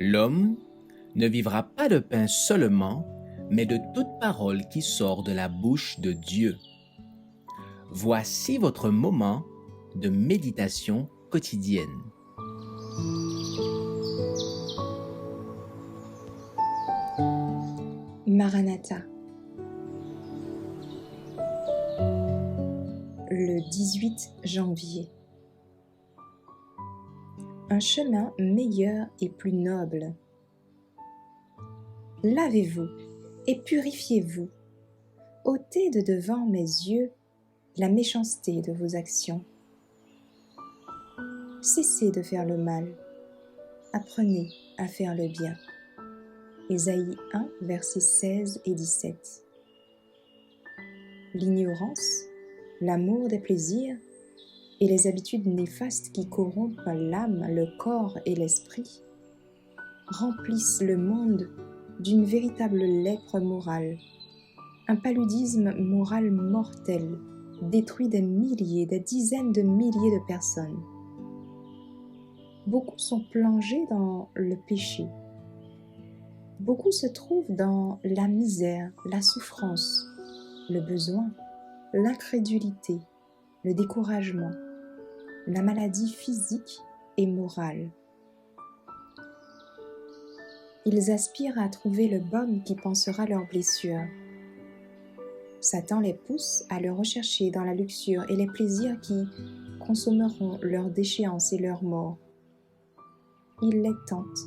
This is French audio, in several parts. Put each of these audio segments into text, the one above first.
L'homme ne vivra pas de pain seulement, mais de toute parole qui sort de la bouche de Dieu. Voici votre moment de méditation quotidienne. Maranatha. Le 18 janvier. Un chemin meilleur et plus noble. Lavez-vous et purifiez-vous. Ôtez de devant mes yeux la méchanceté de vos actions. Cessez de faire le mal. Apprenez à faire le bien. Ésaïe 1, versets 16 et 17. L'ignorance, l'amour des plaisirs et les habitudes néfastes qui corrompent l'âme, le corps et l'esprit remplissent le monde d'une véritable lèpre morale. Un paludisme moral mortel détruit des milliers, des dizaines de milliers de personnes. Beaucoup sont plongés dans le péché. Beaucoup se trouvent dans la misère, la souffrance, le besoin, l'incrédulité, le découragement, la maladie physique et morale. Ils aspirent à trouver le baume qui pansera leurs blessures. Satan les pousse à le rechercher dans la luxure et les plaisirs qui consommeront leur déchéance et leur mort. Il les tente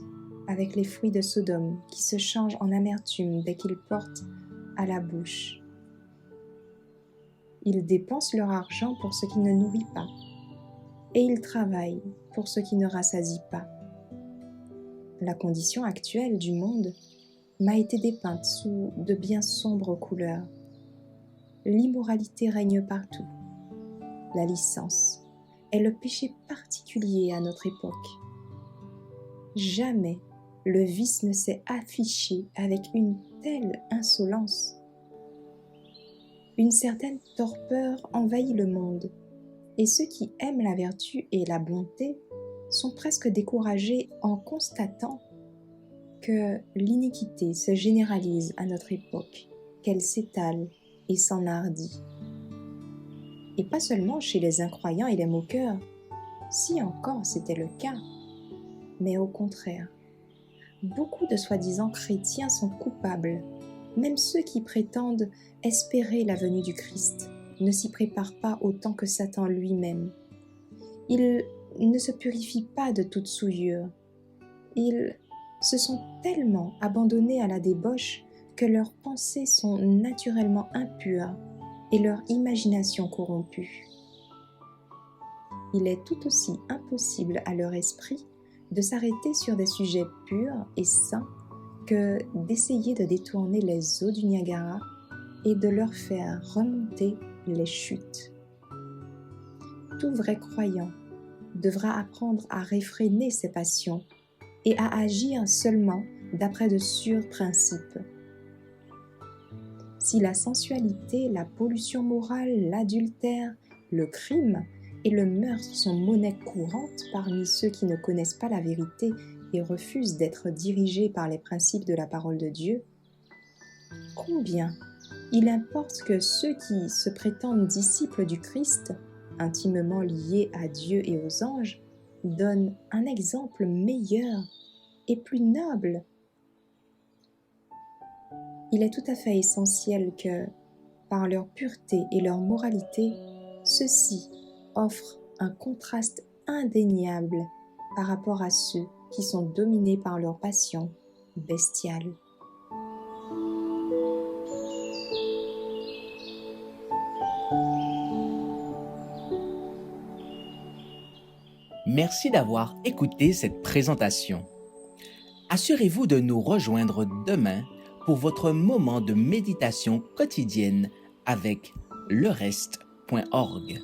avec les fruits de Sodome qui se changent en amertume dès qu'ils portent à la bouche. Ils dépensent leur argent pour ce qui ne nourrit pas, et ils travaillent pour ce qui ne rassasie pas. La condition actuelle du monde m'a été dépeinte sous de bien sombres couleurs. L'immoralité règne partout. La licence est le péché particulier à notre époque. Jamais le vice ne s'est affiché avec une telle insolence. Une certaine torpeur envahit le monde, et ceux qui aiment la vertu et la bonté sont presque découragés en constatant que l'iniquité se généralise à notre époque, qu'elle s'étale et s'enhardit. Et pas seulement chez les incroyants et les moqueurs, si encore c'était le cas, mais au contraire. Beaucoup de soi-disant chrétiens sont coupables. Même ceux qui prétendent espérer la venue du Christ ne s'y préparent pas autant que Satan lui-même. Ils ne se purifient pas de toute souillure. Ils se sont tellement abandonnés à la débauche que leurs pensées sont naturellement impures et leur imagination corrompue. Il est tout aussi impossible à leur esprit de s'arrêter sur des sujets purs et sains que d'essayer de détourner les eaux du Niagara et de leur faire remonter les chutes. Tout vrai croyant devra apprendre à réfréner ses passions et à agir seulement d'après de sûrs principes. Si la sensualité, la pollution morale, l'adultère, le crime et le meurtre sont monnaie courante parmi ceux qui ne connaissent pas la vérité et refusent d'être dirigés par les principes de la parole de Dieu, combien il importe que ceux qui se prétendent disciples du Christ, intimement liés à Dieu et aux anges, donnent un exemple meilleur et plus noble. Il est tout à fait essentiel que, par leur pureté et leur moralité, ceux-ci offrent un contraste indéniable par rapport à ceux qui sont dominés par leur passion bestiale. Merci d'avoir écouté cette présentation. Assurez-vous de nous rejoindre demain pour votre moment de méditation quotidienne avec lereste.org.